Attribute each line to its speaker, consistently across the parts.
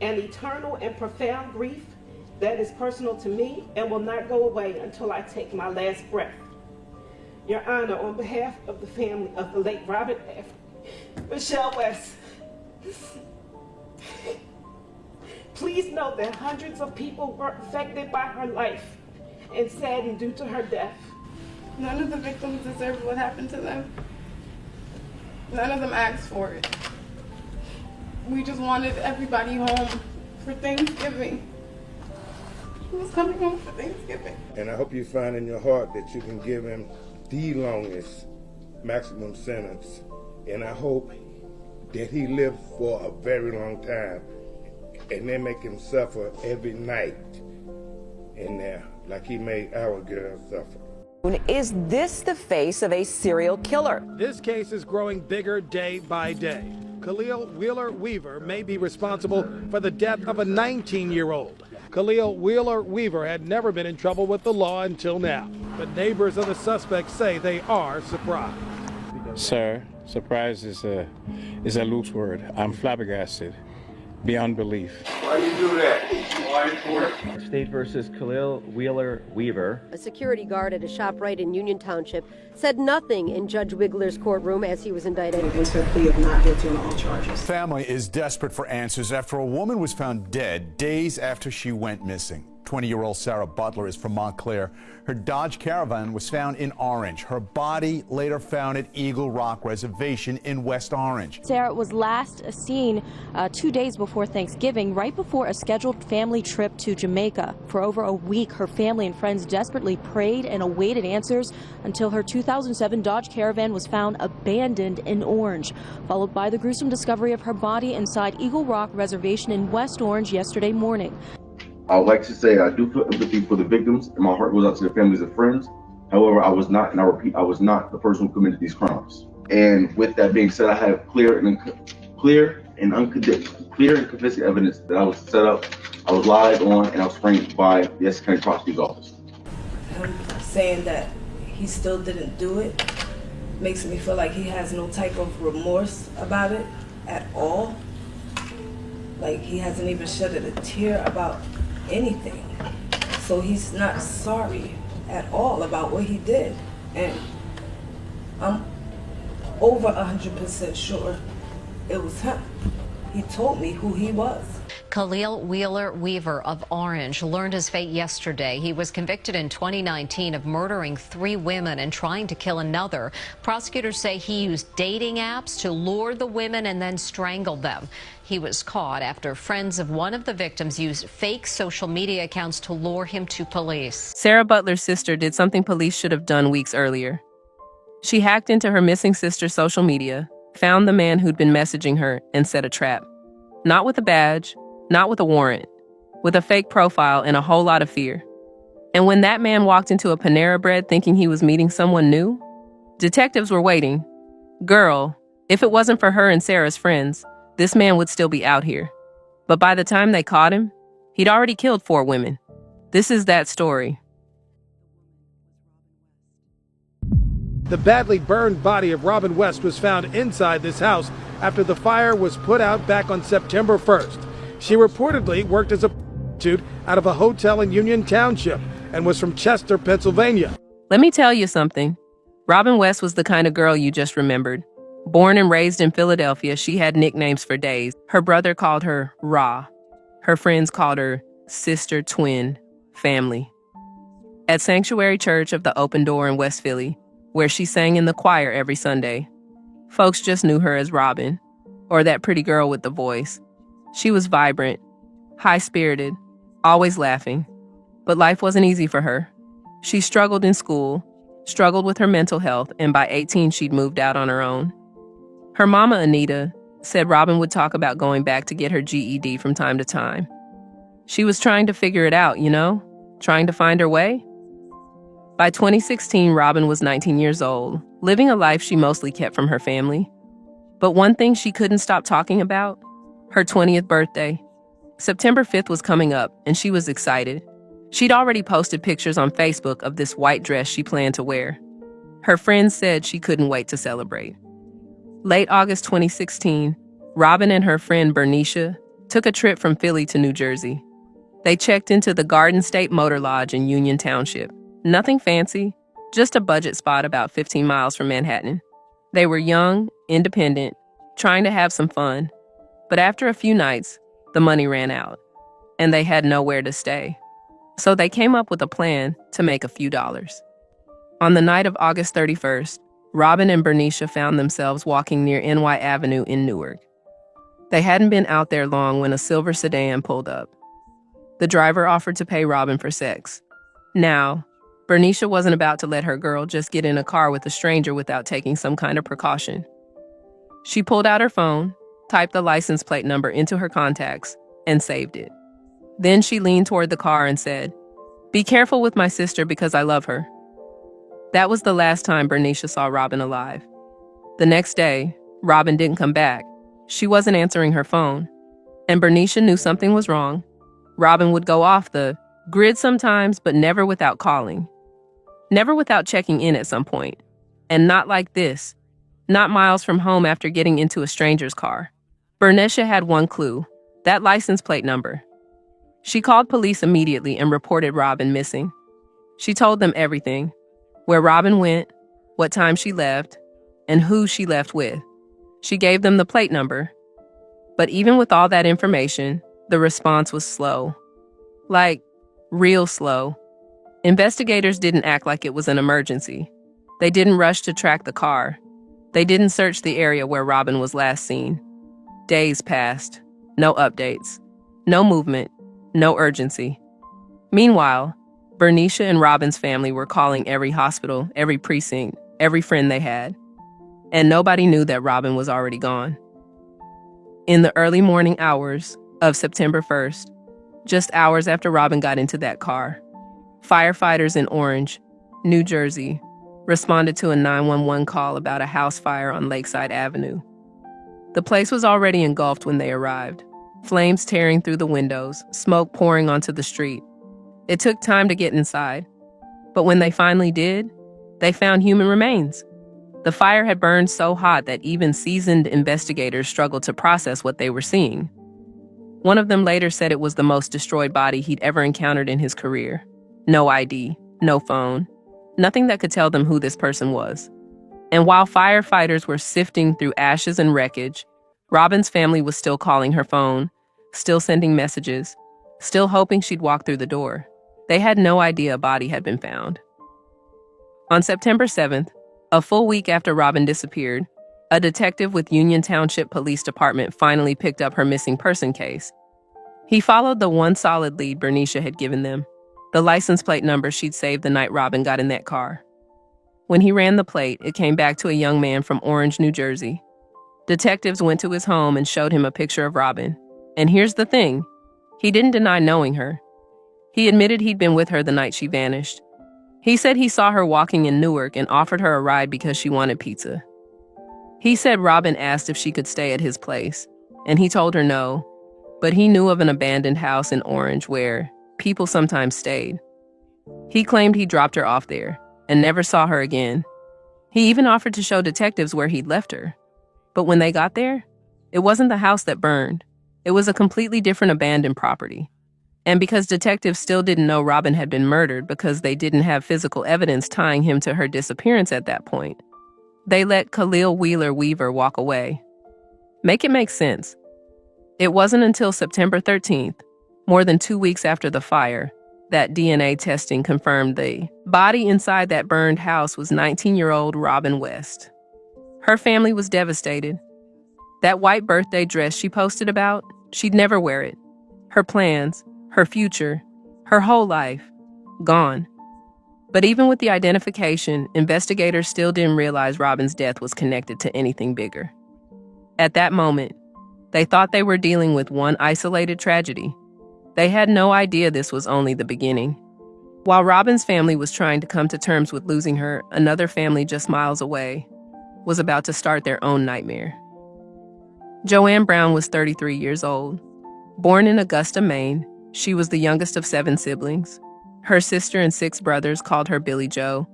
Speaker 1: an eternal and profound grief that is personal to me and will not go away until I take my last breath. Your Honor, on behalf of the family of the late Robert F. Michelle West, please know that hundreds of people were affected by her life and saddened due to her death.
Speaker 2: None of the victims deserve what happened to them. None of them asked for it. We just wanted everybody home for Thanksgiving. He was coming home for Thanksgiving.
Speaker 3: And I hope you find in your heart that you can give him the longest maximum sentence. And I hope that he lives for a very long time and they make him suffer every night in there like he made our girl suffer.
Speaker 4: Is this the face of a serial killer?
Speaker 5: This case is growing bigger day by day. Khalil Wheeler Weaver may be responsible for the death of a 19-year-old. Khalil Wheeler Weaver had never been in trouble with the law until now, but neighbors of the suspect say they are surprised.
Speaker 6: Sir, surprise is a loose word. I'm flabbergasted beyond belief.
Speaker 3: Why do you do that? Why for it?
Speaker 7: State versus Khalil Wheeler Weaver.
Speaker 8: A security guard at a ShopRite in Union Township said nothing in Judge Wiggler's courtroom as he was indicted.
Speaker 1: It was her plea of not guilty on all charges.
Speaker 9: Family is desperate for answers after a woman was found dead days after she went missing. 20-year-old Sarah Butler is from Montclair. Her Dodge Caravan was found in Orange. Her body later found at Eagle Rock Reservation in West Orange.
Speaker 10: Sarah was last seen 2 days before Thanksgiving, right before a scheduled family trip to Jamaica. For over a week, her family and friends desperately prayed and awaited answers until her 2007 Dodge Caravan was found abandoned in Orange, followed by the gruesome discovery of her body inside Eagle Rock Reservation in West Orange yesterday morning.
Speaker 11: I would like to say I do feel empathy for the victims, and my heart goes out to their families and friends. However, I was not, and I repeat, I was not the person who committed these crimes. And with that being said, I have clear and convincing evidence that I was set up, I was lied on, and I was framed by the Essex County Prosecutor's Office.
Speaker 2: Him saying that he still didn't do it makes me feel like he has no type of remorse about it at all. Like he hasn't even shedded a tear about anything. So he's not sorry at all about what he did. And I'm over 100% sure it was him. He told me who he was.
Speaker 12: Khalil Wheeler Weaver of Orange learned his fate yesterday. He was convicted in 2019 of murdering 3 women and trying to kill another. Prosecutors say he used dating apps to lure the women and then strangled them. He was caught after friends of one of the victims used fake social media accounts to lure him to police.
Speaker 13: Sarah Butler's sister did something police should have done weeks earlier. She hacked into her missing sister's social media, found the man who'd been messaging her, and set a trap. Not with a badge, not with a warrant, with a fake profile and a whole lot of fear. And when that man walked into a Panera Bread thinking he was meeting someone new, detectives were waiting. Girl, if it wasn't for her and Sarah's friends, this man would still be out here. But by the time they caught him, he'd already killed 4 women. This is that story.
Speaker 5: The badly burned body of Robin West was found inside this house after the fire was put out back on September 1st. She reportedly worked as a prostitute out of a hotel in Union Township and was from Chester, Pennsylvania.
Speaker 13: Let me tell you something. Robin West was the kind of girl you just remembered. Born and raised in Philadelphia, she had nicknames for days. Her brother called her Ra. Her friends called her Sister, Twin, Family. At Sanctuary Church of the Open Door in West Philly, where she sang in the choir every Sunday, folks just knew her as Robin, or that pretty girl with the voice. She was vibrant, high-spirited, always laughing. But life wasn't easy for her. She struggled in school, struggled with her mental health, and by 18, she'd moved out on her own. Her mama, Anita, said Robin would talk about going back to get her GED from time to time. She was trying to figure it out, trying to find her way. By 2016, Robin was 19 years old, living a life she mostly kept from her family. But one thing she couldn't stop talking about, her 20th birthday. September 5th was coming up, and she was excited. She'd already posted pictures on Facebook of this white dress she planned to wear. Her friends said she couldn't wait to celebrate. Late August 2016, Robin and her friend Bernicia took a trip from Philly to New Jersey. They checked into the Garden State Motor Lodge in Union Township. Nothing fancy, just a budget spot about 15 miles from Manhattan. They were young, independent, trying to have some fun. But after a few nights, the money ran out, and they had nowhere to stay. So they came up with a plan to make a few dollars. On the night of August 31st, Robin and Bernicia found themselves walking near NY Avenue in Newark. They hadn't been out there long when a silver sedan pulled up. The driver offered to pay Robin for sex. Now, Bernicia wasn't about to let her girl just get in a car with a stranger without taking some kind of precaution. She pulled out her phone, typed the license plate number into her contacts, and saved it. Then she leaned toward the car and said, "Be careful with my sister because I love her." That was the last time Bernicia saw Robin alive. The next day, Robin didn't come back. She wasn't answering her phone, and Bernicia knew something was wrong. Robin would go off the grid sometimes, but never without calling. Never without checking in at some point. And not like this. Not miles from home after getting into a stranger's car. Bernicia had one clue, that license plate number. She called police immediately and reported Robin missing. She told them everything, where Robin went, what time she left, and who she left with. She gave them the plate number. But even with all that information, the response was slow. Like, real slow. Investigators didn't act like it was an emergency. They didn't rush to track the car. They didn't search the area where Robin was last seen. Days passed. No updates. No movement. No urgency. Meanwhile, Bernicia and Robin's family were calling every hospital, every precinct, every friend they had. And nobody knew that Robin was already gone. In the early morning hours of September 1st, just hours after Robin got into that car, firefighters in Orange, New Jersey, responded to a 911 call about a house fire on Lakeside Avenue. The place was already engulfed when they arrived, flames tearing through the windows, smoke pouring onto the street. It took time to get inside, but when they finally did, they found human remains. The fire had burned so hot that even seasoned investigators struggled to process what they were seeing. One of them later said it was the most destroyed body he'd ever encountered in his career. No ID, no phone, nothing that could tell them who this person was. And while firefighters were sifting through ashes and wreckage, Robin's family was still calling her phone, still sending messages, still hoping she'd walk through the door. They had no idea a body had been found. On September 7th, a full week after Robin disappeared, a detective with Union Township Police Department finally picked up her missing person case. He followed the one solid lead Bernicia had given them, the license plate number she'd saved the night Robin got in that car. When he ran the plate, it came back to a young man from Orange, New Jersey. Detectives went to his home and showed him a picture of Robin. And here's the thing, he didn't deny knowing her. He admitted he'd been with her the night she vanished. He said he saw her walking in Newark and offered her a ride because she wanted pizza. He said Robin asked if she could stay at his place, and he told her no, but he knew of an abandoned house in Orange where people sometimes stayed. He claimed he dropped her off there and never saw her again. He even offered to show detectives where he'd left her. But when they got there, it wasn't the house that burned. It was a completely different abandoned property. And because detectives still didn't know Robin had been murdered because they didn't have physical evidence tying him to her disappearance at that point, they let Khalil Wheeler Weaver walk away. Make it make sense. It wasn't until September 13th, more than 2 weeks after the fire, that DNA testing confirmed the body inside that burned house was 19-year-old Robin West. Her family was devastated. That white birthday dress she posted about, she'd never wear it. Her plans, her future, her whole life, gone. But even with the identification, investigators still didn't realize Robin's death was connected to anything bigger. At that moment, they thought they were dealing with one isolated tragedy. They had no idea this was only the beginning. While Robin's family was trying to come to terms with losing her, another family just miles away was about to start their own nightmare. Joanne Brown was 33 years old. Born in Augusta, Maine, she was the youngest of 7 siblings. Her sister and 6 brothers called her Billy Joe,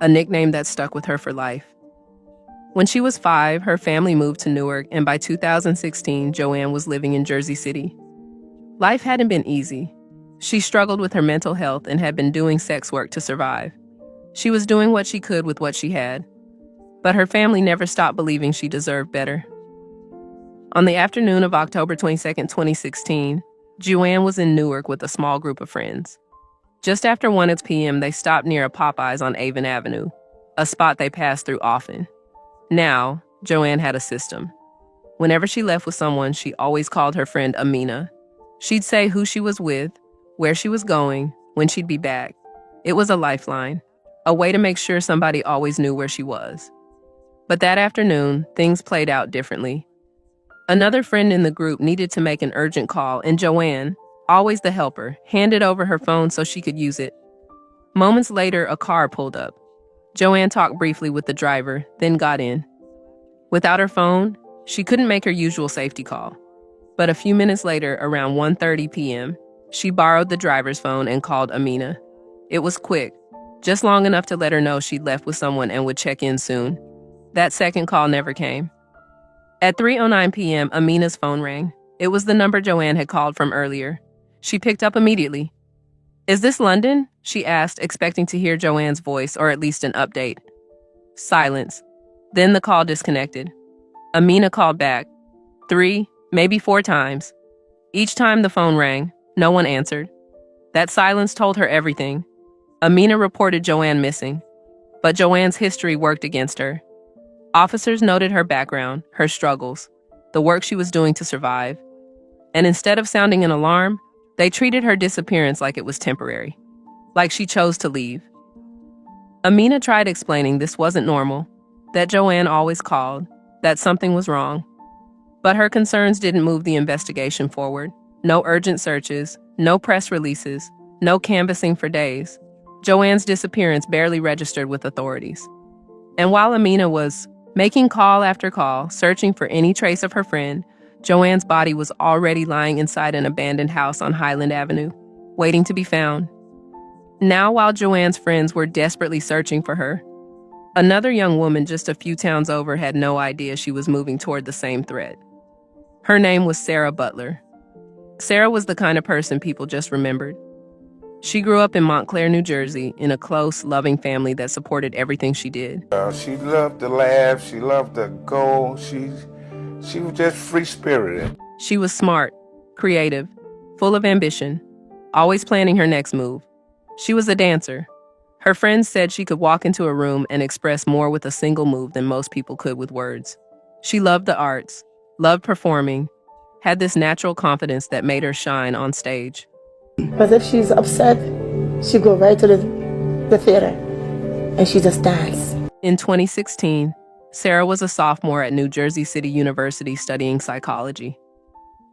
Speaker 13: a nickname that stuck with her for life. When she was 5, her family moved to Newark, and by 2016, Joanne was living in Jersey City. Life hadn't been easy. She struggled with her mental health and had been doing sex work to survive. She was doing what she could with what she had. But her family never stopped believing she deserved better. On the afternoon of October 22, 2016, Joanne was in Newark with a small group of friends. Just after 1 p.m., they stopped near a Popeyes on Avon Avenue, a spot they passed through often. Now, Joanne had a system. Whenever she left with someone, she always called her friend Amina. She'd say who she was with, where she was going, when she'd be back. It was a lifeline, a way to make sure somebody always knew where she was. But that afternoon, things played out differently. Another friend in the group needed to make an urgent call, and Joanne, always the helper, handed over her phone so she could use it. Moments later, a car pulled up. Joanne talked briefly with the driver, then got in. Without her phone, she couldn't make her usual safety call. But a few minutes later, around 1:30 p.m., she borrowed the driver's phone and called Amina. It was quick, just long enough to let her know she'd left with someone and would check in soon. That second call never came. At 3:09 p.m., Amina's phone rang. It was the number Joanne had called from earlier. She picked up immediately. "Is this London?" she asked, expecting to hear Joanne's voice or at least an update. Silence. Then the call disconnected. Amina called back. 3, maybe 4 times. Each time the phone rang, no one answered. That silence told her everything. Amina reported Joanne missing, but Joanne's history worked against her. Officers noted her background, her struggles, the work she was doing to survive. And instead of sounding an alarm, they treated her disappearance like it was temporary, like she chose to leave. Amina tried explaining this wasn't normal, that Joanne always called, that something was wrong. But her concerns didn't move the investigation forward. No urgent searches, no press releases, no canvassing for days. Joanne's disappearance barely registered with authorities. And while Amina was making call after call, searching for any trace of her friend, Joanne's body was already lying inside an abandoned house on Highland Avenue, waiting to be found. Now, while Joanne's friends were desperately searching for her, another young woman just a few towns over had no idea she was moving toward the same threat. Her name was Sarah Butler. Sarah was the kind of person people just remembered. She grew up in Montclair, New Jersey, in a close, loving family that supported everything she did.
Speaker 3: She loved to laugh. She loved to go. She was just free-spirited.
Speaker 13: She was smart, creative, full of ambition, always planning her next move. She was a dancer. Her friends said she could walk into a room and express more with a single move than most people could with words. She loved the arts, loved performing, had this natural confidence that made her shine on stage.
Speaker 14: But if she's upset, she go right to the theater and she just dance.
Speaker 13: In 2016, Sarah was a sophomore at New Jersey City University studying psychology.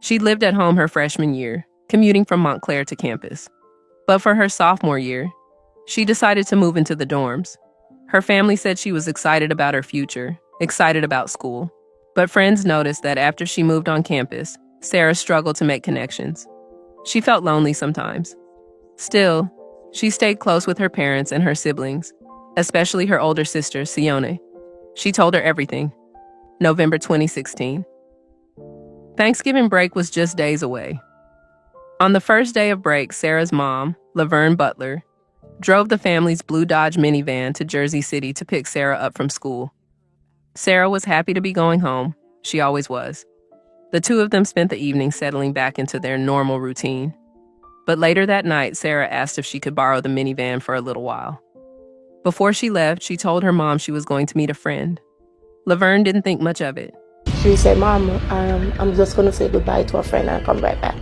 Speaker 13: She lived at home her freshman year, commuting from Montclair to campus. But for her sophomore year, she decided to move into the dorms. Her family said she was excited about her future, excited about school. But friends noticed that after she moved on campus, Sarah struggled to make connections. She felt lonely sometimes. Still, she stayed close with her parents and her siblings, especially her older sister, Sione. She told her everything. November 2016. Thanksgiving break was just days away. On the first day of break, Sarah's mom, Laverne Butler, drove the family's blue Dodge minivan to Jersey City to pick Sarah up from school. Sarah was happy to be going home. She always was. The two of them spent the evening settling back into their normal routine. But later that night, Sarah asked if she could borrow the minivan for a little while. Before she left, she told her mom she was going to meet a friend. Laverne didn't think much of it.
Speaker 14: She said, "Mom, I'm just going to say goodbye to a friend and come right back."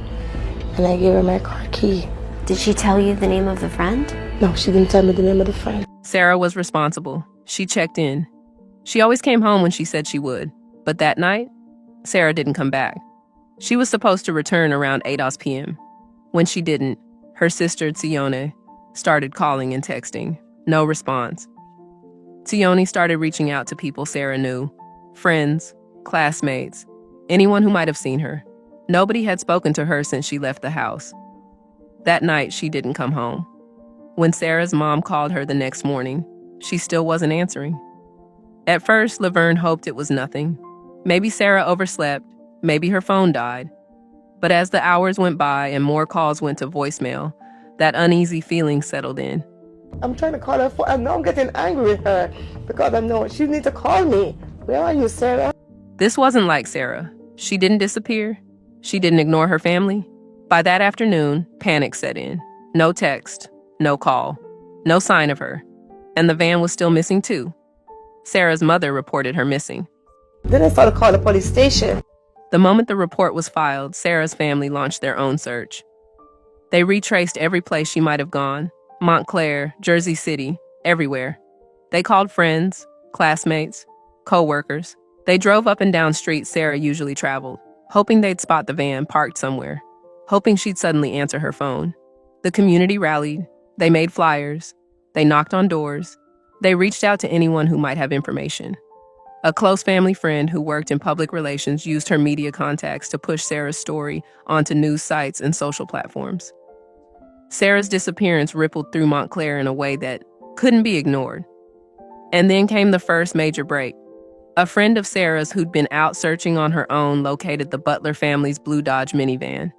Speaker 14: And I gave her my car key.
Speaker 15: Did she tell you the name of the friend?
Speaker 14: No, she didn't tell me the name of the friend.
Speaker 13: Sarah was responsible. She checked in. She always came home when she said she would. But that night, Sarah didn't come back. She was supposed to return around 8 p.m. When she didn't, her sister, Sione, started calling and texting. No response. Sione started reaching out to people Sarah knew. Friends, classmates, anyone who might have seen her. Nobody had spoken to her since she left the house. That night, she didn't come home. When Sarah's mom called her the next morning, she still wasn't answering. At first, Laverne hoped it was nothing. Maybe Sarah overslept, maybe her phone died. But as the hours went by and more calls went to voicemail, that uneasy feeling settled in.
Speaker 14: I'm trying to call her phone. I know I'm getting angry with her because I know she needs to call me. Where are you, Sarah?
Speaker 13: This wasn't like Sarah. She didn't disappear. She didn't ignore her family. By that afternoon, panic set in. No text, no call, no sign of her. And the van was still missing too. Sarah's mother reported her missing.
Speaker 14: Then I started calling the police station.
Speaker 13: The moment the report was filed, Sarah's family launched their own search. They retraced every place she might have gone. Montclair, Jersey City, everywhere. They called friends, classmates, co-workers. They drove up and down streets Sarah usually traveled, hoping they'd spot the van parked somewhere, hoping she'd suddenly answer her phone. The community rallied. They made flyers. They knocked on doors. They reached out to anyone who might have information. A close family friend who worked in public relations used her media contacts to push Sarah's story onto news sites and social platforms. Sarah's disappearance rippled through Montclair in a way that couldn't be ignored. And then came the first major break. A friend of Sarah's who'd been out searching on her own located the Butler family's blue Dodge minivan.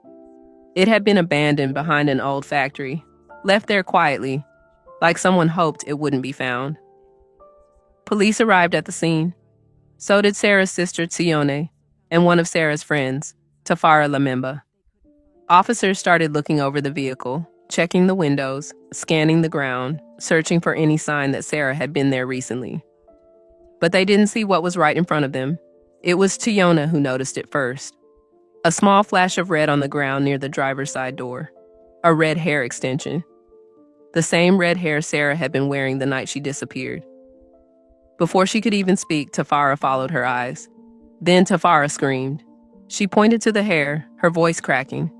Speaker 13: It had been abandoned behind an old factory, left there quietly, like someone hoped it wouldn't be found. Police arrived at the scene. So did Sarah's sister, Tione, and one of Sarah's friends, Tafara Lamemba. Officers started looking over the vehicle, checking the windows, scanning the ground, searching for any sign that Sarah had been there recently. But they didn't see what was right in front of them. It was Tiona who noticed it first. A small flash of red on the ground near the driver's side door. A red hair extension. The same red hair Sarah had been wearing the night she disappeared. Before she could even speak, Tafara followed her eyes. Then Tafara screamed. She pointed to the hair, her voice cracking.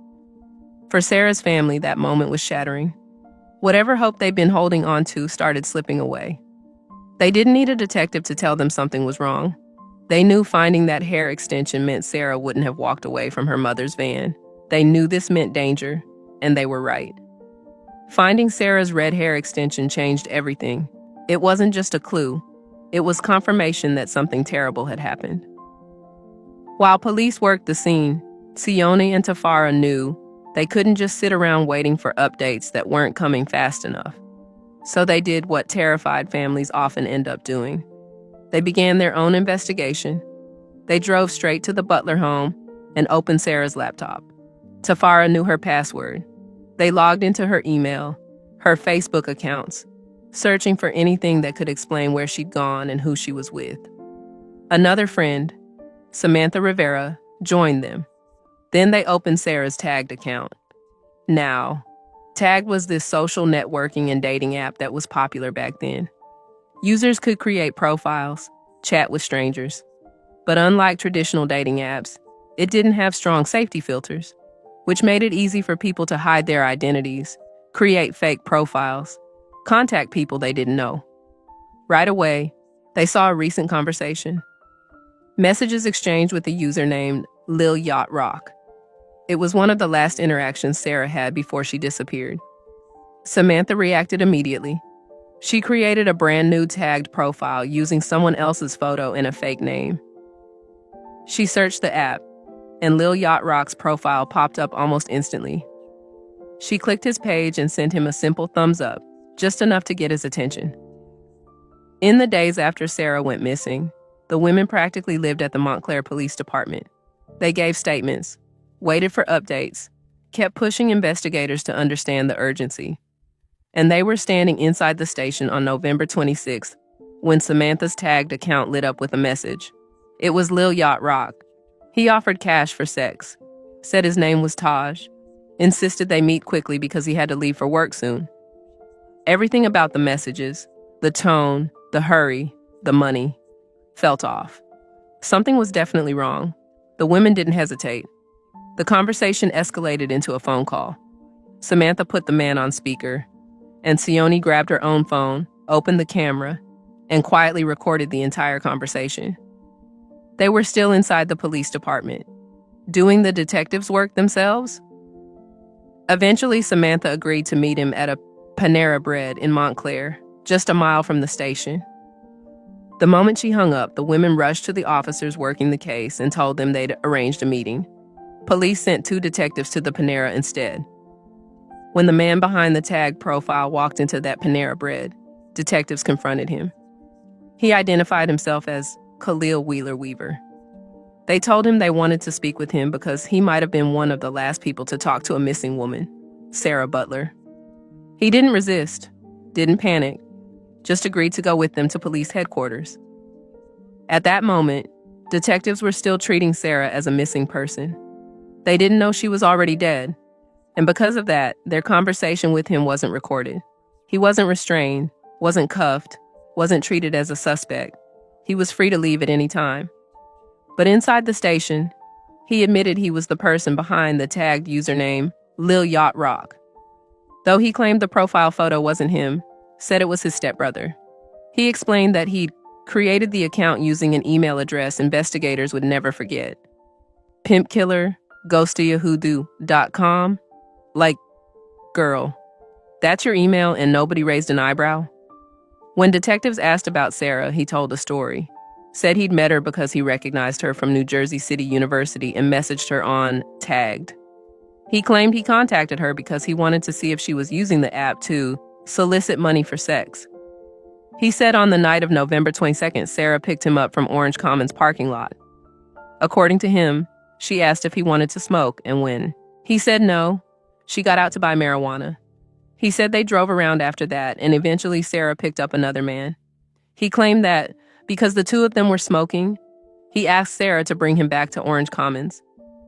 Speaker 13: For Sarah's family, that moment was shattering. Whatever hope they'd been holding on to started slipping away. They didn't need a detective to tell them something was wrong. They knew finding that hair extension meant Sarah wouldn't have walked away from her mother's van. They knew this meant danger, and they were right. Finding Sarah's red hair extension changed everything. It wasn't just a clue. It was confirmation that something terrible had happened. While police worked the scene, Sione and Tafara knew they couldn't just sit around waiting for updates that weren't coming fast enough. So they did what terrified families often end up doing. They began their own investigation. They drove straight to the Butler home and opened Sarah's laptop. Tafara knew her password. They logged into her email, her Facebook accounts, searching for anything that could explain where she'd gone and who she was with. Another friend, Samantha Rivera, joined them. Then they opened Sarah's tagged account. Now, Tagged was this social networking and dating app that was popular back then. Users could create profiles, chat with strangers. But unlike traditional dating apps, it didn't have strong safety filters, which made it easy for people to hide their identities, create fake profiles, contact people they didn't know. Right away, they saw a recent conversation. Messages exchanged with a user named Lil Yacht Rock. It was one of the last interactions Sarah had before she disappeared. Samantha reacted immediately. She created a brand new tagged profile using someone else's photo and a fake name. She searched the app, and Lil Yacht Rock's profile popped up almost instantly. She clicked his page and sent him a simple thumbs up, just enough to get his attention. In the days after Sarah went missing, the women practically lived at the Montclair Police Department. They gave statements, waited for updates, kept pushing investigators to understand the urgency. And they were standing inside the station on November 26th when Samantha's tagged account lit up with a message. It was Lil Yacht Rock. He offered cash for sex, said his name was Taj, insisted they meet quickly because he had to leave for work soon. Everything about the messages, the tone, the hurry, the money, felt off. Something was definitely wrong. The women didn't hesitate. The conversation escalated into a phone call. Samantha put the man on speaker, and Sione grabbed her own phone, opened the camera, and quietly recorded the entire conversation. They were still inside the police department, doing the detectives' work themselves. Eventually, Samantha agreed to meet him at a Panera Bread in Montclair, just a mile from the station. The moment she hung up, the women rushed to the officers working the case and told them they'd arranged a meeting. Police sent 2 detectives to the Panera instead. When the man behind the tag profile walked into that Panera Bread, detectives confronted him. He identified himself as Khalil Wheeler Weaver. They told him they wanted to speak with him because he might have been one of the last people to talk to a missing woman, Sarah Butler. He didn't resist, didn't panic, just agreed to go with them to police headquarters. At that moment, detectives were still treating Sarah as a missing person. They didn't know she was already dead, and because of that, their conversation with him wasn't recorded. He wasn't restrained, wasn't cuffed, wasn't treated as a suspect. He was free to leave at any time. But inside the station, he admitted he was the person behind the tagged username Lil Yacht Rock. Though he claimed the profile photo wasn't him, said it was his stepbrother. He explained that he'd created the account using an email address investigators would never forget. pimpkiller@ghostofyahoodoo.com. Like, girl, that's your email and nobody raised an eyebrow? When detectives asked about Sarah, he told a story. Said he'd met her because he recognized her from New Jersey City University and messaged her on Tagged. He claimed he contacted her because he wanted to see if she was using the app to solicit money for sex. He said on the night of November 22nd, Sarah picked him up from Orange Commons parking lot. According to him, she asked if he wanted to smoke and when. He said no. She got out to buy marijuana. He said they drove around after that, and eventually Sarah picked up another man. He claimed that because the 2 of them were smoking, he asked Sarah to bring him back to Orange Commons.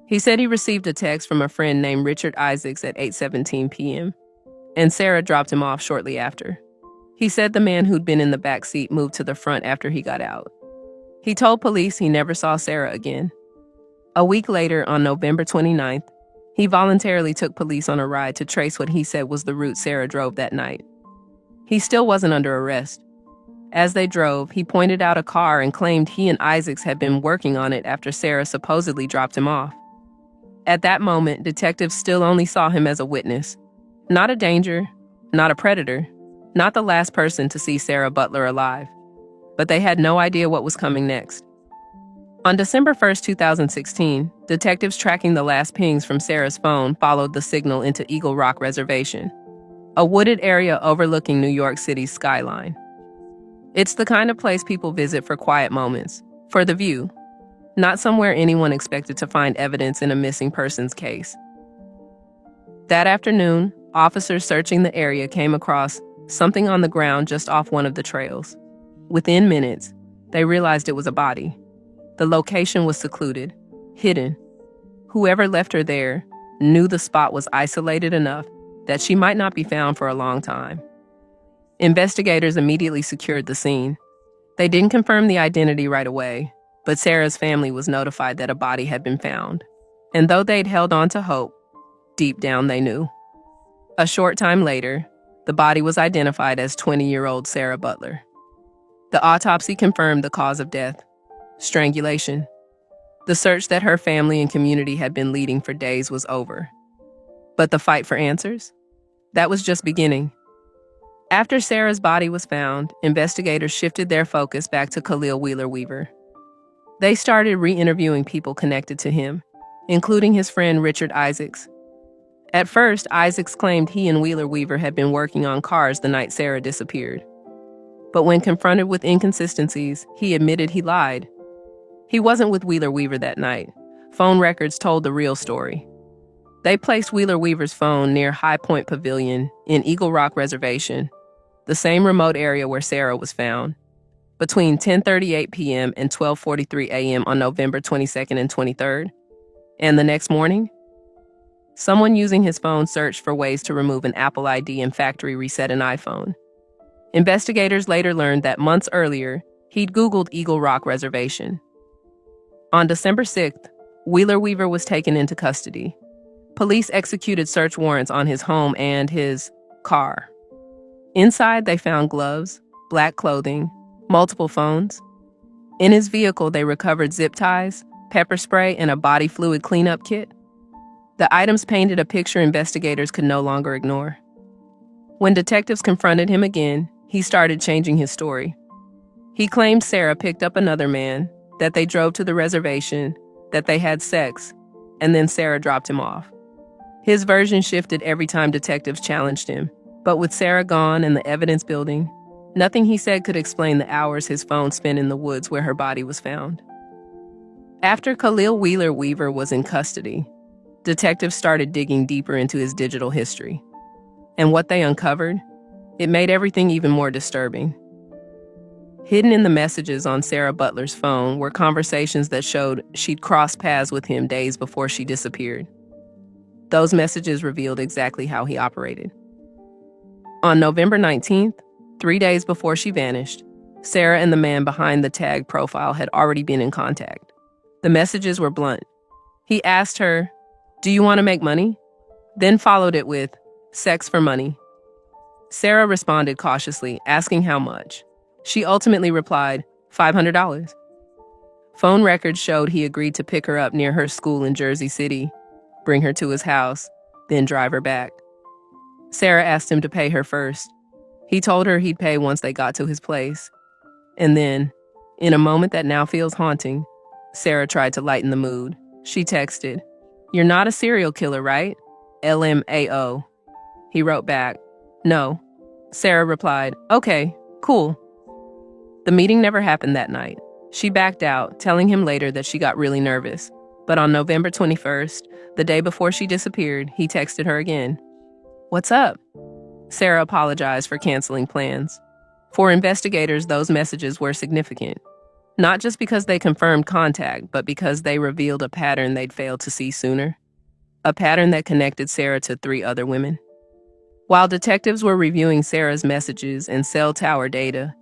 Speaker 13: He said he received a text from a friend named Richard Isaacs at 8:17 p.m., and Sarah dropped him off shortly after. He said the man who'd been in the back seat moved to the front after he got out. He told police he never saw Sarah again. A week later, on November 29th, he voluntarily took police on a ride to trace what he said was the route Sarah drove that night. He still wasn't under arrest. As they drove, he pointed out a car and claimed he and Isaacs had been working on it after Sarah supposedly dropped him off. At that moment, detectives still only saw him as a witness. Not a danger, not a predator, not the last person to see Sarah Butler alive. But they had no idea what was coming next. On December 1st, 2016, detectives tracking the last pings from Sarah's phone followed the signal into Eagle Rock Reservation, a wooded area overlooking New York City's skyline. It's the kind of place people visit for quiet moments, for the view, not somewhere anyone expected to find evidence in a missing persons case. That afternoon, officers searching the area came across something on the ground just off one of the trails. Within minutes, they realized it was a body. The location was secluded, hidden. Whoever left her there knew the spot was isolated enough that she might not be found for a long time. Investigators immediately secured the scene. They didn't confirm the identity right away, but Sarah's family was notified that a body had been found. And though they'd held on to hope, deep down they knew. A short time later, the body was identified as 20-year-old Sarah Butler. The autopsy confirmed the cause of death: strangulation. The search that her family and community had been leading for days was over. But the fight for answers? That was just beginning. After Sarah's body was found, investigators shifted their focus back to Khalil Wheeler Weaver. They started re-interviewing people connected to him, including his friend Richard Isaacs. At first, Isaacs claimed he and Wheeler Weaver had been working on cars the night Sarah disappeared. But when confronted with inconsistencies, he admitted he lied. He wasn't with Wheeler Weaver that night. Phone records told the real story. They placed Wheeler Weaver's phone near High Point Pavilion in Eagle Rock Reservation, the same remote area where Sarah was found, between 10:38 p.m. and 12:43 a.m. on November 22nd and 23rd. And the next morning, someone using his phone searched for ways to remove an Apple ID and factory reset an iPhone. Investigators later learned that months earlier, he'd Googled Eagle Rock Reservation. On December 6th, Wheeler Weaver was taken into custody. Police executed search warrants on his home and his car. Inside, they found gloves, black clothing, multiple phones. In his vehicle, they recovered zip ties, pepper spray, and a body fluid cleanup kit. The items painted a picture investigators could no longer ignore. When detectives confronted him again, he started changing his story. He claimed Sarah picked up another man, that they drove to the reservation, that they had sex, and then Sarah dropped him off. His version shifted every time detectives challenged him, but with Sarah gone and the evidence building, nothing he said could explain the hours his phone spent in the woods where her body was found. After Khalil Wheeler Weaver was in custody, detectives started digging deeper into his digital history. And what they uncovered, it made everything even more disturbing. Hidden in the messages on Sarah Butler's phone were conversations that showed she'd crossed paths with him days before she disappeared. Those messages revealed exactly how he operated. On November 19th, 3 days before she vanished, Sarah and the man behind the tag profile had already been in contact. The messages were blunt. He asked her, "Do you want to make money?" Then followed it with, "Sex for money." Sarah responded cautiously, asking how much. She ultimately replied, $500. Phone records showed he agreed to pick her up near her school in Jersey City, bring her to his house, then drive her back. Sarah asked him to pay her first. He told her he'd pay once they got to his place. And then, in a moment that now feels haunting, Sarah tried to lighten the mood. She texted, "You're not a serial killer, right? LMAO." He wrote back, "No." Sarah replied, "Okay, cool." The meeting never happened that night. She backed out, telling him later that she got really nervous. But on November 21st, the day before she disappeared, he texted her again. "What's up?" Sarah apologized for canceling plans. For investigators, those messages were significant. Not just because they confirmed contact, but because they revealed a pattern they'd failed to see sooner. A pattern that connected Sarah to 3 other women. While detectives were reviewing Sarah's messages and cell tower data,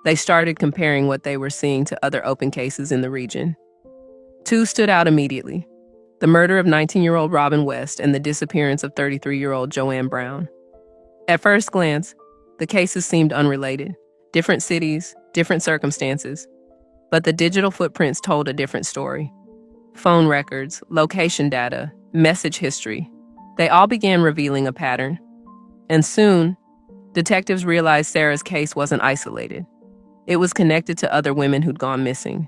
Speaker 13: they started comparing what they were seeing to other open cases in the region. 2 stood out immediately: the murder of 19-year-old Robin West and the disappearance of 33-year-old Joanne Brown. At first glance, the cases seemed unrelated. Different cities, different circumstances. But the digital footprints told a different story. Phone records, location data, message history. They all began revealing a pattern. And soon, detectives realized Sarah's case wasn't isolated. It was connected to other women who'd gone missing.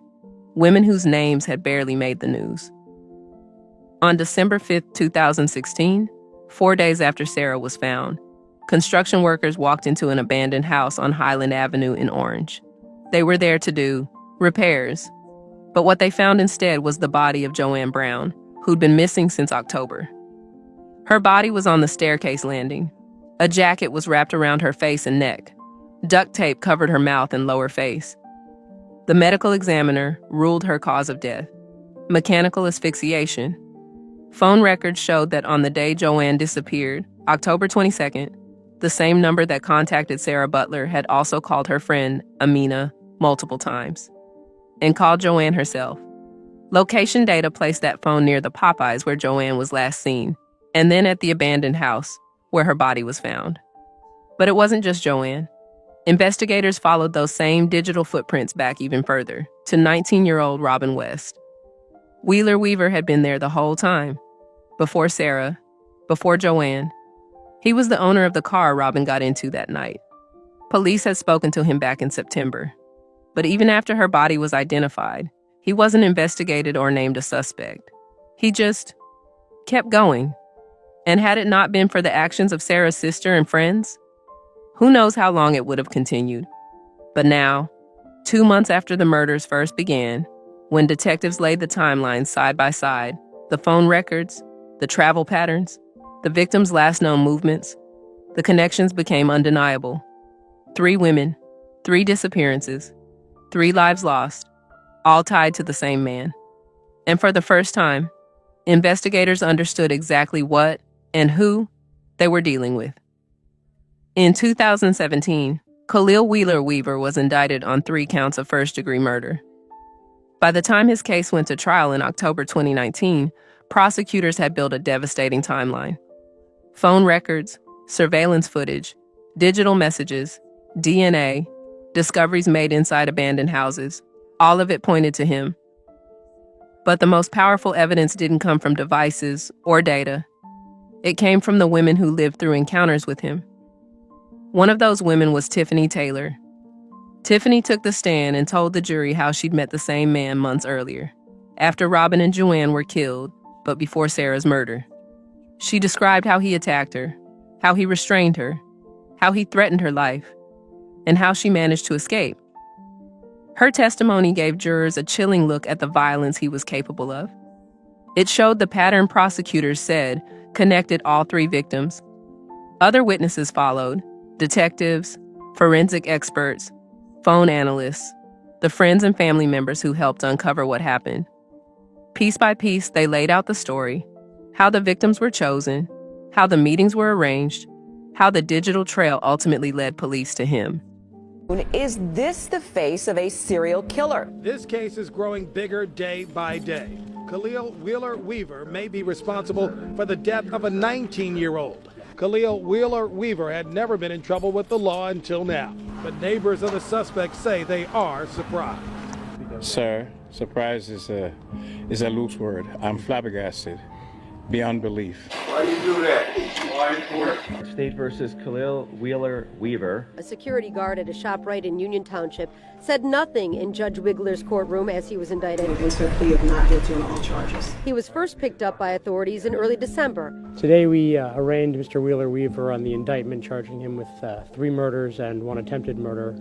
Speaker 13: Women whose names had barely made the news. On December 5th, 2016, 4 days after Sarah was found, construction workers walked into an abandoned house on Highland Avenue in Orange. They were there to do repairs, but what they found instead was the body of Joanne Brown, who'd been missing since October. Her body was on the staircase landing. A jacket was wrapped around her face and neck. Duct tape covered her mouth and lower face. The medical examiner ruled her cause of death: mechanical asphyxiation. Phone records showed that on the day Joanne disappeared, October 22nd, the same number that contacted Sarah Butler had also called her friend, Amina, multiple times, and called Joanne herself. Location data placed that phone near the Popeyes where Joanne was last seen, and then at the abandoned house where her body was found. But it wasn't just Joanne. Investigators followed those same digital footprints back even further, to 19-year-old Robin West. Wheeler Weaver had been there the whole time. Before Sarah, before Joanne. He was the owner of the car Robin got into that night. Police had spoken to him back in September. But even after her body was identified, he wasn't investigated or named a suspect. He just kept going. And had it not been for the actions of Sarah's sister and friends, who knows how long it would have continued. But now, 2 months after the murders first began, when detectives laid the timelines side by side, the phone records, the travel patterns, the victim's last known movements, the connections became undeniable. 3 women, 3 disappearances, 3 lives lost, all tied to the same man. And for the first time, investigators understood exactly what and who they were dealing with. In 2017, Khalil Wheeler Weaver was indicted on 3 counts of first-degree murder. By the time his case went to trial in October 2019, prosecutors had built a devastating timeline. Phone records, surveillance footage, digital messages, DNA, discoveries made inside abandoned houses, all of it pointed to him. But the most powerful evidence didn't come from devices or data. It came from the women who lived through encounters with him. One of those women was Tiffany Taylor. Tiffany took the stand and told the jury how she'd met the same man months earlier, after Robin and Joanne were killed, but before Sarah's murder. She described how he attacked her, how he restrained her, how he threatened her life, and how she managed to escape. Her testimony gave jurors a chilling look at the violence he was capable of. It showed the pattern prosecutors said connected all three victims. Other witnesses followed: detectives, forensic experts, phone analysts, the friends and family members who helped uncover what happened. Piece by piece, they laid out the story, how the victims were chosen, how the meetings were arranged, how the digital trail ultimately led police to him.
Speaker 4: Is this the face of a serial killer?
Speaker 5: This case is growing bigger day by day. Khalil Wheeler Weaver may be responsible for the death of a 19-year-old. Khalil Wheeler Weaver had never been in trouble with the law until now, but neighbors of the suspect say they are surprised.
Speaker 6: Sir, surprise is a loose word. I'm flabbergasted beyond belief.
Speaker 11: Why do you do that? Why?
Speaker 7: State versus Khalil Wheeler Weaver.
Speaker 8: A security guard at a shop right in Union Township said nothing in Judge Wigler's courtroom as he was indicted.
Speaker 16: Against her plea of not guilty on all charges.
Speaker 8: He was first picked up by authorities in early December.
Speaker 17: Today we arraigned Mr. Wheeler Weaver on the indictment charging him with 3 murders and 1 attempted murder.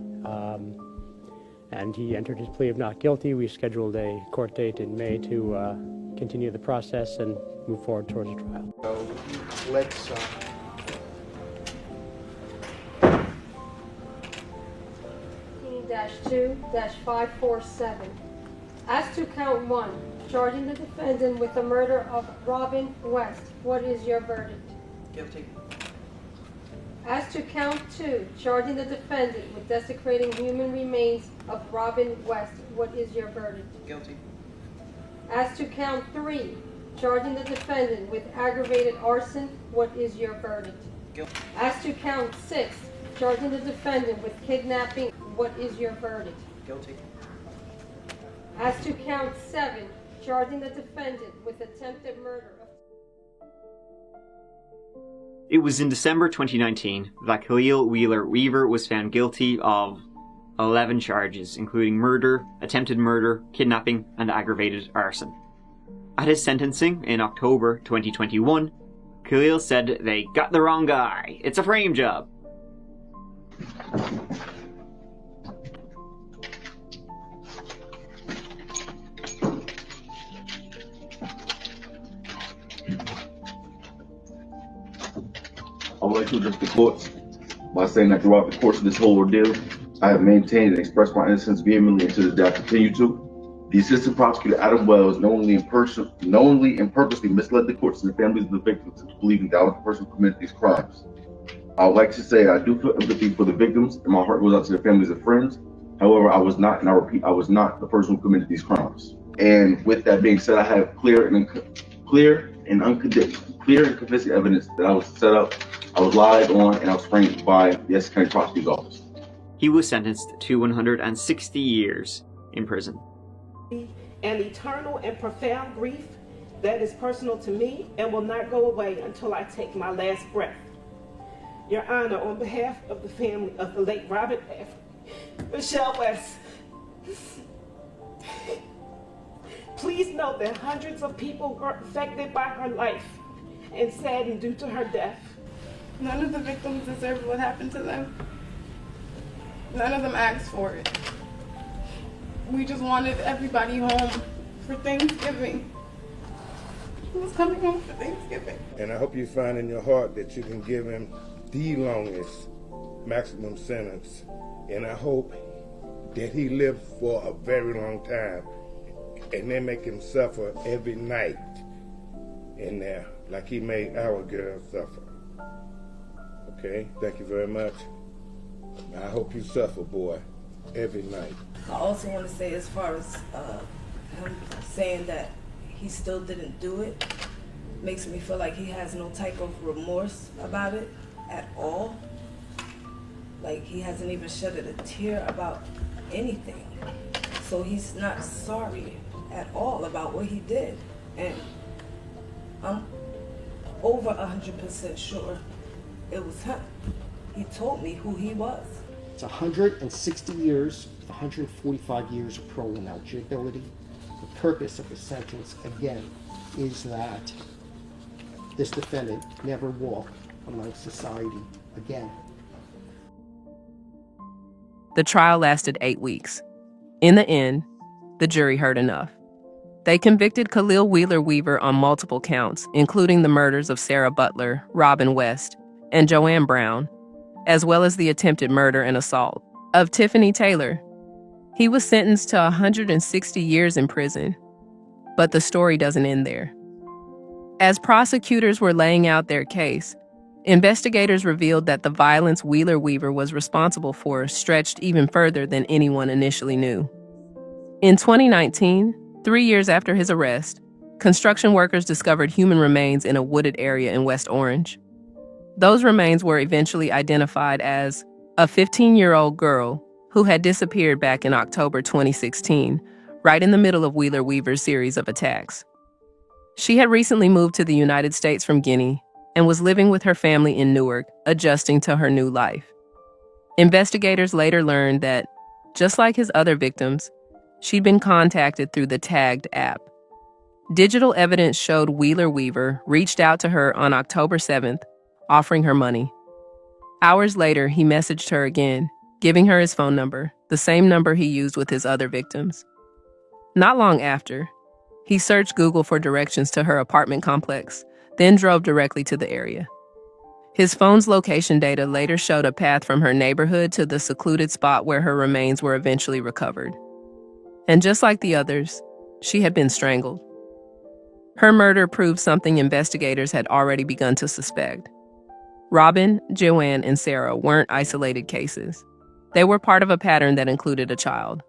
Speaker 17: And he entered his plea of not guilty. We scheduled a court date in May to continue the process and move forward towards a trial.
Speaker 18: So let's.
Speaker 19: 2-547. As to count 1, charging the defendant with the murder of Robin West, what is your verdict?
Speaker 16: Guilty.
Speaker 19: As to count 2, charging the defendant with desecrating human remains of Robin West, what is your verdict?
Speaker 16: Guilty.
Speaker 19: As to count 3, charging the defendant with aggravated arson, what is your verdict?
Speaker 16: Guilty.
Speaker 19: As to count 6, charging the defendant with kidnapping, what is your verdict?
Speaker 16: Guilty.
Speaker 19: As to count 7, charging the defendant with attempted murder.
Speaker 20: It was in December 2019 that Khalil Wheeler Weaver was found guilty of 11 charges, including murder, attempted murder, kidnapping, and aggravated arson. At his sentencing in October 2021, Khalil said they got the wrong guy. It's a frame job.
Speaker 11: I would like to address the courts by saying that throughout the course of this whole ordeal, I have maintained and expressed my innocence vehemently until the day I continue to. The assistant prosecutor, Adam Wells, knowingly and purposely misled the courts and the families of the victims into believing that I was the person who committed these crimes. I would like to say I do feel empathy for the victims, and my heart goes out to their families and friends. However, I was not, and I repeat, I was not the person who committed these crimes. And with that being said, I have clear and convincing evidence that I was set up, I was lied on, and I was framed by the Essex County Prosecutor's Office.
Speaker 20: He was sentenced to 160 years in prison.
Speaker 1: An eternal and profound grief that is personal to me and will not go away until I take my last breath. Your Honor, on behalf of the family of the late Robert F. Michelle West, please know that hundreds of people were affected by her life and saddened due to her death.
Speaker 21: None of the victims deserved what happened to them. None of them asked for it. We just wanted everybody home for Thanksgiving. He was coming home for Thanksgiving.
Speaker 3: And I hope you find in your heart that you can give him the longest maximum sentence. And I hope that he lives for a very long time and they make him suffer every night in there like he made our girl suffer. Okay, thank you very much. I hope you suffer, boy, every night.
Speaker 2: I also want to say, as far as him saying that he still didn't do it, makes me feel like he has no type of remorse about it at all. Like, he hasn't even shedded a tear about anything. So he's not sorry at all about what he did. And I'm over 100% sure it was him. He told me who he was.
Speaker 18: It's 160 years with 145 years of parole ineligibility. The purpose of the sentence, again, is that this defendant never walk among society again.
Speaker 13: The trial lasted 8 weeks. In the end, the jury heard enough. They convicted Khalil Wheeler Weaver on multiple counts, including the murders of Sarah Butler, Robin West, and Joanne Brown, as well as the attempted murder and assault of Tiffany Taylor. He was sentenced to 160 years in prison. But the story doesn't end there. As prosecutors were laying out their case, investigators revealed that the violence Wheeler Weaver was responsible for stretched even further than anyone initially knew. In 2019, 3 years after his arrest, construction workers discovered human remains in a wooded area in West Orange. Those remains were eventually identified as a 15-year-old girl who had disappeared back in October 2016, right in the middle of Wheeler Weaver's series of attacks. She had recently moved to the United States from Guinea and was living with her family in Newark, adjusting to her new life. Investigators later learned that, just like his other victims, she'd been contacted through the Tagged app. Digital evidence showed Wheeler Weaver reached out to her on October 7th, offering her money. Hours later, he messaged her again, giving her his phone number, the same number he used with his other victims. Not long after, he searched Google for directions to her apartment complex, then drove directly to the area. His phone's location data later showed a path from her neighborhood to the secluded spot where her remains were eventually recovered. And just like the others, she had been strangled. Her murder proved something investigators had already begun to suspect. Robin, Joanne, and Sarah weren't isolated cases. They were part of a pattern that included a child.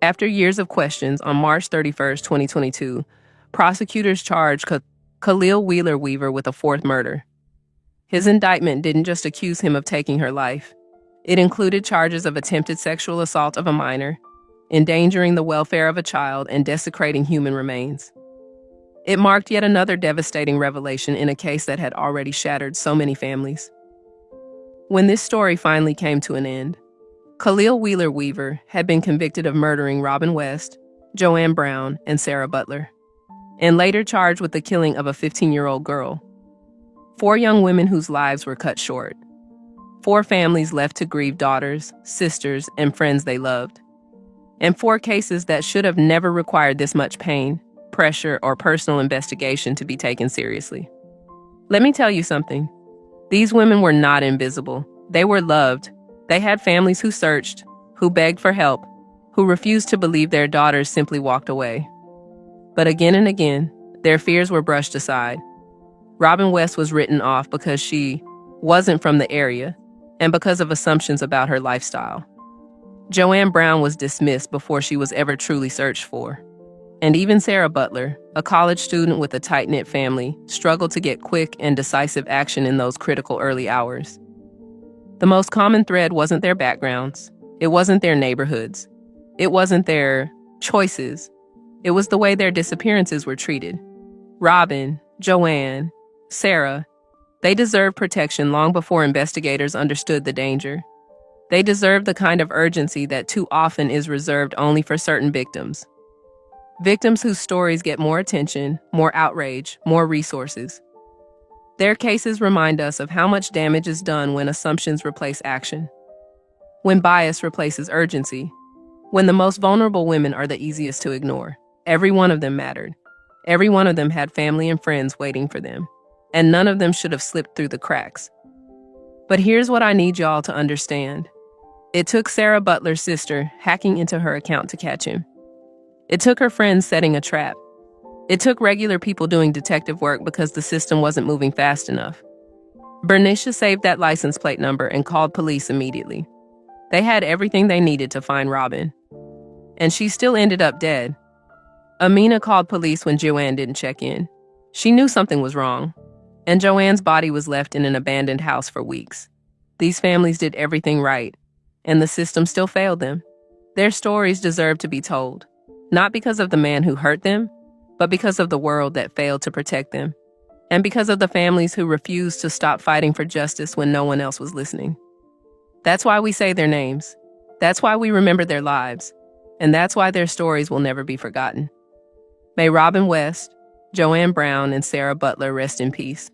Speaker 13: After years of questions, on March 31, 2022, prosecutors charged Khalil Wheeler Weaver with a fourth murder. His indictment didn't just accuse him of taking her life. It included charges of attempted sexual assault of a minor, endangering the welfare of a child, and desecrating human remains. It marked yet another devastating revelation in a case that had already shattered so many families. When this story finally came to an end, Khalil Wheeler Weaver had been convicted of murdering Robin West, Joanne Brown, and Sarah Butler, and later charged with the killing of a 15-year-old girl. 4 young women whose lives were cut short. 4 families left to grieve daughters, sisters, and friends they loved. And 4 cases that should have never required this much pain, pressure, or personal investigation to be taken seriously. Let me tell you something. These women were not invisible. They were loved. They had families who searched, who begged for help, who refused to believe their daughters simply walked away. But again and again, their fears were brushed aside. Robin West was written off because she wasn't from the area and because of assumptions about her lifestyle. Joanne Brown was dismissed before she was ever truly searched for. And even Sarah Butler, a college student with a tight-knit family, struggled to get quick and decisive action in those critical early hours. The most common thread wasn't their backgrounds. It wasn't their neighborhoods. It wasn't their choices. It was the way their disappearances were treated. Robin, Joanne, Sarah, they deserved protection long before investigators understood the danger. They deserved the kind of urgency that too often is reserved only for certain victims. Victims whose stories get more attention, more outrage, more resources. Their cases remind us of how much damage is done when assumptions replace action, when bias replaces urgency, when the most vulnerable women are the easiest to ignore. Every one of them mattered. Every one of them had family and friends waiting for them, and none of them should have slipped through the cracks. But here's what I need y'all to understand. It took Sarah Butler's sister hacking into her account to catch him. It took her friends setting a trap. It took regular people doing detective work because the system wasn't moving fast enough. Bernicia saved that license plate number and called police immediately. They had everything they needed to find Robin. And she still ended up dead. Amina called police when Joanne didn't check in. She knew something was wrong. And Joanne's body was left in an abandoned house for weeks. These families did everything right, and the system still failed them. Their stories deserve to be told. Not because of the man who hurt them, but because of the world that failed to protect them, and because of the families who refused to stop fighting for justice when no one else was listening. That's why we say their names. That's why we remember their lives. And that's why their stories will never be forgotten. May Robin West, Joanne Brown, and Sarah Butler rest in peace.